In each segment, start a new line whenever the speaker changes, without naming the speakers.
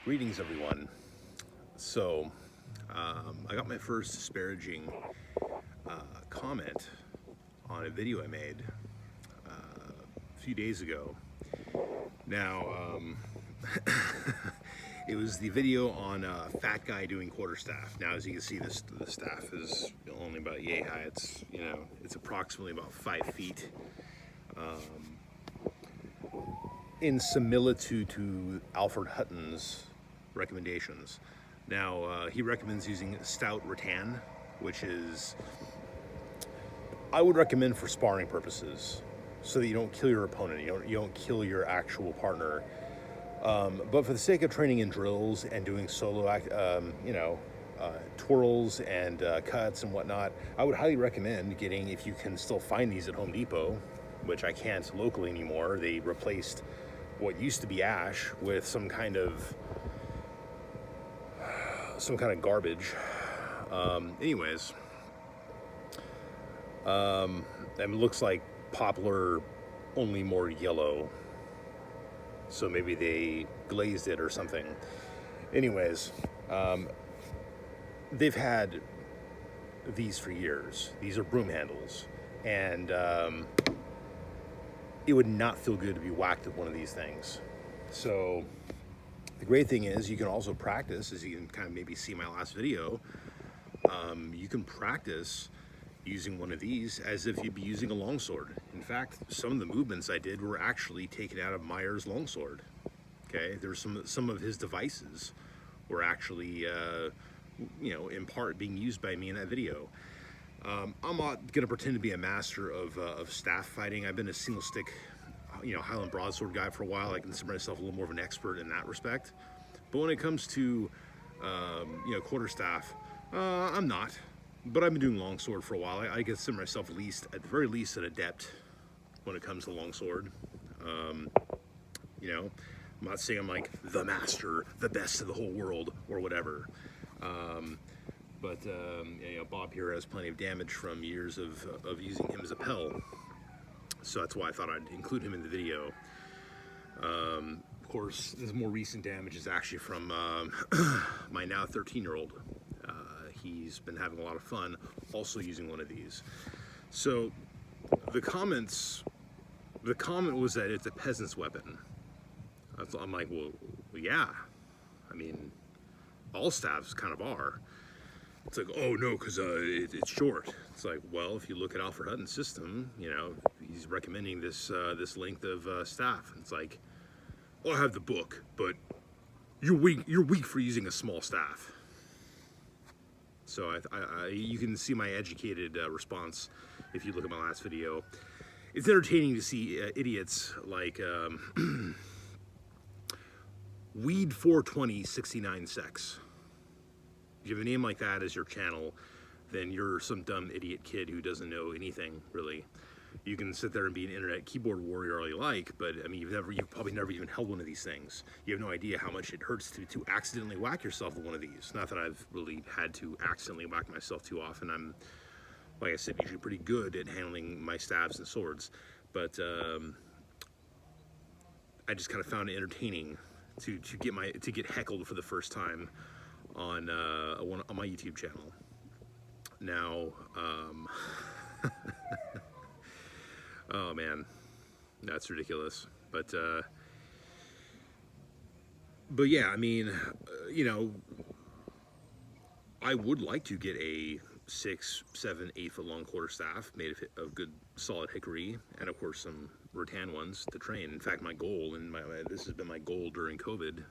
Greetings, everyone. So, I got my first disparaging comment on a video I made a few days ago. Now, it was the video on a fat guy doing quarterstaff. Now, as you can see, the staff is only about yay high. It's approximately about 5 feet, in similitude to Alfred Hutton's recommendations. Now, he recommends using stout rattan, which is, I would recommend for sparring purposes, so that you don't kill your opponent, you don't kill your actual partner. But for the sake of training in drills and doing solo twirls and cuts and whatnot, I would highly recommend getting, if you can still find these at Home Depot, which I can't locally anymore. They replaced what used to be ash with some kind of garbage. Anyways, it looks like poplar, only more yellow. So maybe they glazed it or something. Anyways, they've had these for years. These are broom handles, and it would not feel good to be whacked with one of these things. So the great thing is you can also practice, as you can kind of maybe see my last video, you can practice using one of these as if you'd be using a longsword. In fact, some of the movements I did were actually taken out of Meyer's longsword. Okay, there's some of his devices were actually, in part being used by me in that video. I'm not gonna pretend to be a master of staff fighting. I've been a single stick, Highland broadsword guy for a while. I consider myself a little more of an expert in that respect. But when it comes to, quarterstaff, I'm not. But I've been doing longsword for a while. I consider myself at the very least, an adept when it comes to longsword. I'm not saying I'm like the master, the best of the whole world, or whatever. Bob here has plenty of damage from years of using him as a Pell. So that's why I thought I'd include him in the video. Of course, this more recent damage is actually from my now 13-year-old. He's been having a lot of fun also using one of these. So the comment was that it's a peasant's weapon. I'm like, well, yeah. I mean, all staffs kind of are. It's like, oh no, because it's short. It's like, well, if you look at Alfred Hutton's system, he's recommending this length of staff. It's like, well, I have the book, but you're weak for using a small staff. So you can see my educated response if you look at my last video. It's entertaining to see idiots like Weed 420 69 Sex. If you have a name like that as your channel, then you're some dumb idiot kid who doesn't know anything, really. You can sit there and be an internet keyboard warrior all you like, but I mean, you've probably never even held one of these things. You have no idea how much it hurts to accidentally whack yourself with one of these. Not that I've really had to accidentally whack myself too often. I'm, like I said, usually pretty good at handling my staves and swords, but I just kind of found it entertaining to get heckled for the first time on my YouTube channel. Now, oh man, that's ridiculous. But yeah, I mean, I would like to get a 6, 7, 8 foot long quarterstaff made of good solid hickory, and of course some rattan ones to train. In fact, my goal, and this has been my goal during COVID,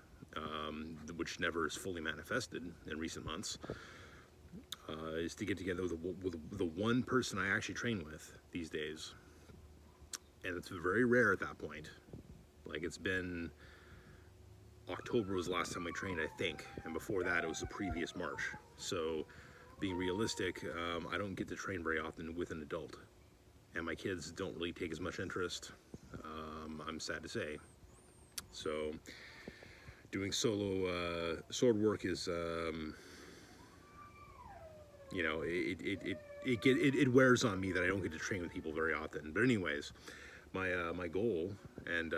which never is fully manifested in recent months, is to get together with the one person I actually train with these days. And it's very rare at that point. Like, it's been October was the last time I trained, I think, and before that it was the previous March. So being realistic, I don't get to train very often with an adult, and my kids don't really take as much interest, I'm sad to say. So doing solo sword work is it wears on me that I don't get to train with people very often. But anyways, my goal, and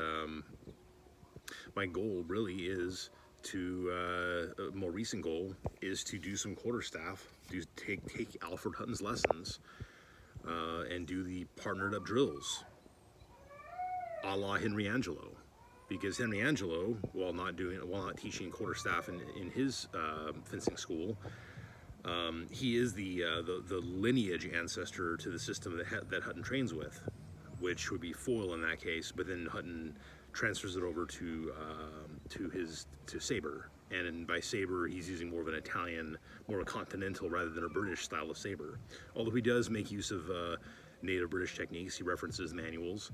my goal really is a more recent goal is to do some quarterstaff, take Alfred Hutton's lessons, and do the partnered up drills, a la Henry Angelo, because Henry Angelo, while not teaching quarterstaff in his fencing school, he is the lineage ancestor to the system that Hutton trains with, which would be foil in that case. But then Hutton transfers it over to saber, and by saber he's using more of an Italian, more of a continental rather than a British style of saber. Although he does make use of native British techniques, he references manuals.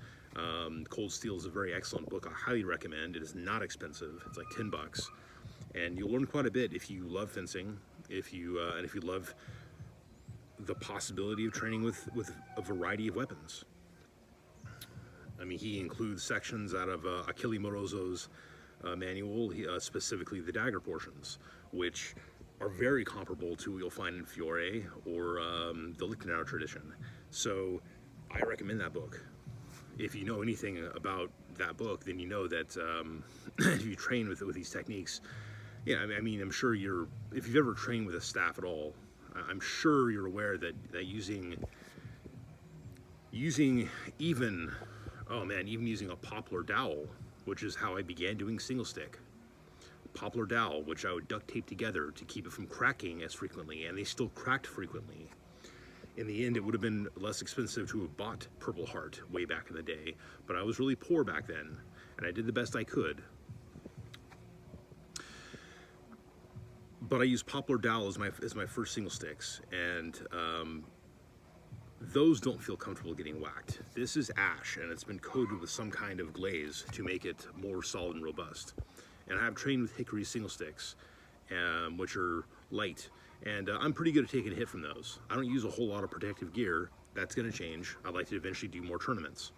Cold Steel is a very excellent book. I highly recommend. It is not expensive. It's like $10, and you'll learn quite a bit if you love fencing. If you love the possibility of training with a variety of weapons. I mean, he includes sections out of Achille Morozzo's manual, specifically the dagger portions, which are very comparable to what you'll find in Fiore or the Lichtenauer tradition. So I recommend that book. If you know anything about that book, then you know that if you train with these techniques, yeah, I mean, I'm sure if you've ever trained with a staff at all, I'm sure you're aware that using even using a poplar dowel, which is how I began doing single stick. Poplar dowel, which I would duct tape together to keep it from cracking as frequently, and they still cracked frequently. In the end, it would have been less expensive to have bought Purple Heart way back in the day, but I was really poor back then, and I did the best I could. But I used poplar dowel as my first single sticks, and those don't feel comfortable getting whacked. This is ash, and it's been coated with some kind of glaze to make it more solid and robust. And I have trained with hickory single sticks, which are light, and I'm pretty good at taking a hit from those. I don't use a whole lot of protective gear. That's going to change. I'd like to eventually do more tournaments,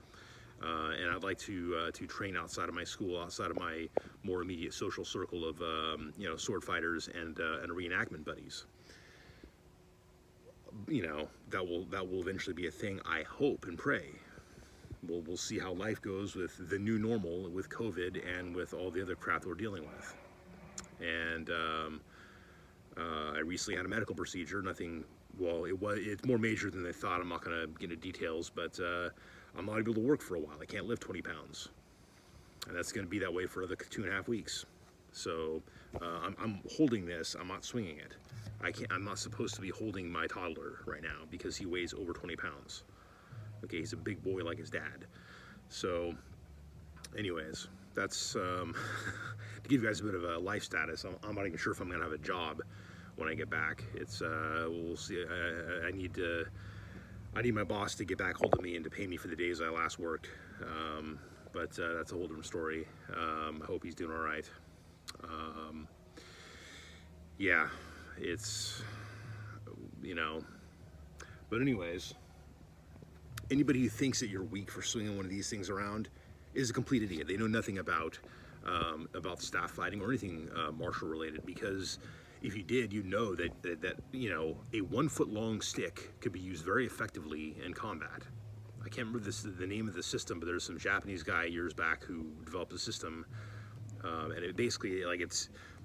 and I'd like to train outside of my school, outside of my more immediate social circle of sword fighters and reenactment buddies. You know, that will eventually be a thing. I hope and pray. We'll see how life goes with the new normal, with COVID, and with all the other crap that we're dealing with. And I recently had a medical procedure. Nothing. Well, it's more major than they thought. I'm not going to get into details, but I'm not able to work for a while. I can't lift 20 pounds, and that's going to be that way for another 2.5 weeks. So I'm holding this. I'm not swinging it. I'm not supposed to be holding my toddler right now because he weighs over 20 pounds. Okay, he's a big boy like his dad. So, anyways, that's to give you guys a bit of a life status. I'm not even sure if I'm gonna have a job when I get back. It's we'll see. I need my boss to get back hold of me and to pay me for the days I last worked. But that's a whole different story. I hope he's doing all right. Yeah. It's, but anyways, anybody who thinks that you're weak for swinging one of these things around is a complete idiot. They know nothing about staff fighting or anything martial related, because if you did, you know that a 1 foot long stick could be used very effectively in combat. I can't remember the name of the system, but there's some Japanese guy years back who developed a system, and it basically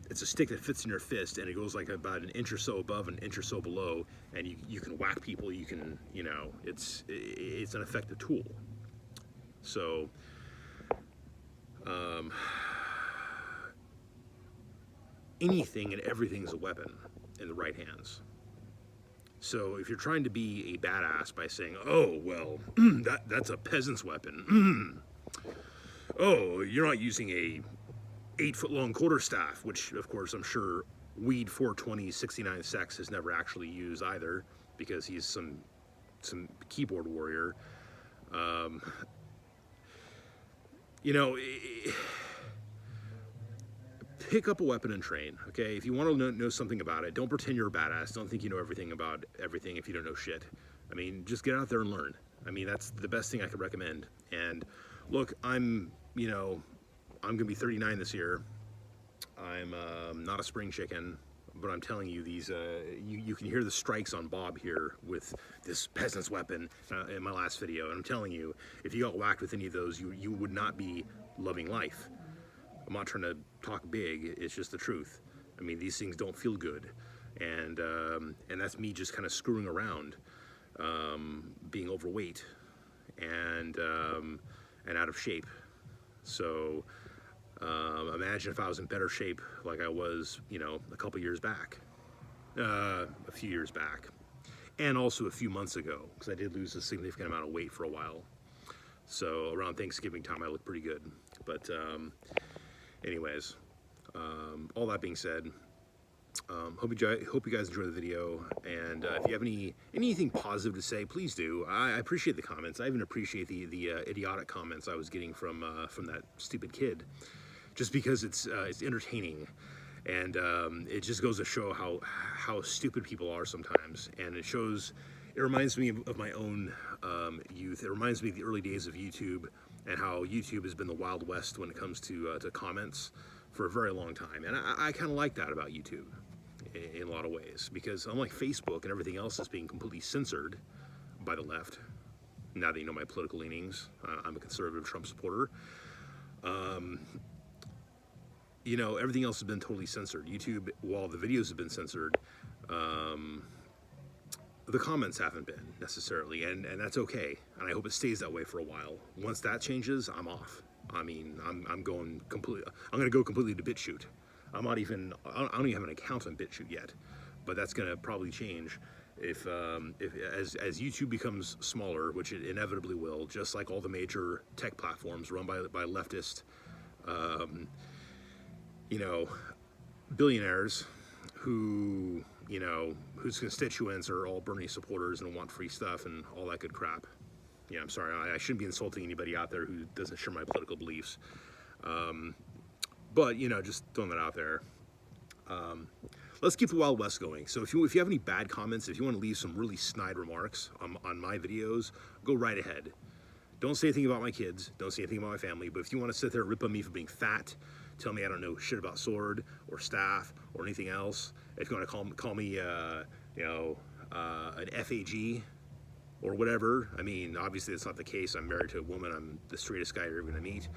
it's a stick that fits in your fist, and it goes like about an inch or so above, an inch or so below, and you can whack people. You can, it's an effective tool. So, anything and everything is a weapon in the right hands. So if you're trying to be a badass by saying, "Oh well, that's a peasant's weapon," oh, you're not using a 8 foot long quarterstaff, which of course I'm sure Weed 420 69 Sex has never actually used either, because he's some keyboard warrior. Pick up a weapon and train, okay? If you want to know something about it, don't pretend you're a badass. Don't think you know everything about everything if you don't know shit. I mean, just get out there and learn. I mean, that's the best thing I could recommend. And look, I'm going to be 39 this year. I'm not a spring chicken, but I'm telling you, these you can hear the strikes on Bob here with this peasant's weapon in my last video, and I'm telling you, if you got whacked with any of those, you would not be loving life. I'm not trying to talk big. It's just the truth. I mean, these things don't feel good, and that's me just kind of screwing around, being overweight, and out of shape. So imagine if I was in better shape like I was, you know, a couple years back, a few years back, and also a few months ago, because I did lose a significant amount of weight for a while. So around Thanksgiving time, I looked pretty good. But anyways, all that being said, hope you guys enjoy the video, and if you have anything positive to say, please do. I appreciate the comments. I even appreciate the idiotic comments I was getting from that stupid kid, just because it's entertaining, and it just goes to show how stupid people are sometimes, and it reminds me of my own youth. It reminds me of the early days of YouTube, and how YouTube has been the Wild West when it comes to comments for a very long time. And I kind of like that about YouTube in a lot of ways, because unlike Facebook and everything else is being completely censored by the left, now that you know my political leanings, I'm a conservative Trump supporter. You know, everything else has been totally censored. YouTube, while the videos have been censored, the comments haven't been necessarily, and that's okay. And I hope it stays that way for a while. Once that changes, I'm off. I mean, I'm going completely. I'm going to go completely to BitChute. I don't even have an account on BitChute yet, but that's going to probably change if as YouTube becomes smaller, which it inevitably will, just like all the major tech platforms run by leftist, you know, billionaires who, you know, whose constituents are all Bernie supporters and want free stuff and all that good crap. Yeah, I'm sorry, I shouldn't be insulting anybody out there who doesn't share my political beliefs. But, you know, just throwing that out there. Let's keep the Wild West going. So if you have any bad comments, if you want to leave some really snide remarks on my videos, go right ahead. Don't say anything about my kids. Don't say anything about my family. But if you want to sit there and rip on me for being fat, tell me I don't know shit about Sword or Staff or anything else. If you want to call me, you know, an FAG or whatever. I mean, obviously that's not the case. I'm married to a woman. I'm the straightest guy you're ever going to meet.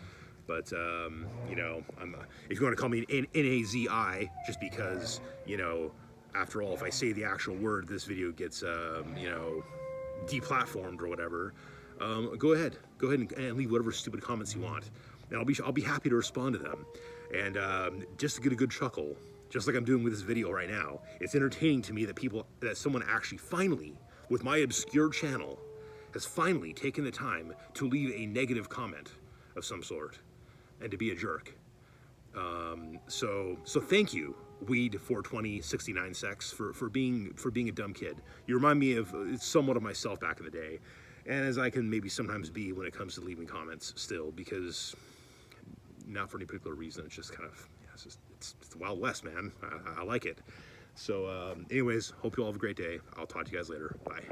But, you know, if you want to call me an NAZI, just because, you know, after all, if I say the actual word, this video gets, you know, deplatformed or whatever, go ahead and leave whatever stupid comments you want. And I'll be happy to respond to them. And just to get a good chuckle, just like I'm doing with this video right now, it's entertaining to me that someone actually finally, with my obscure channel, has finally taken the time to leave a negative comment of some sort and to be a jerk. So thank you, Weed 42069 Sex, for being a dumb kid. You remind me of somewhat of myself back in the day, and as I can maybe sometimes be when it comes to leaving comments still, because not for any particular reason. It's just kind of, yeah, it's the Wild West, man. I like it. So anyways, hope you all have a great day. I'll talk to you guys later. Bye.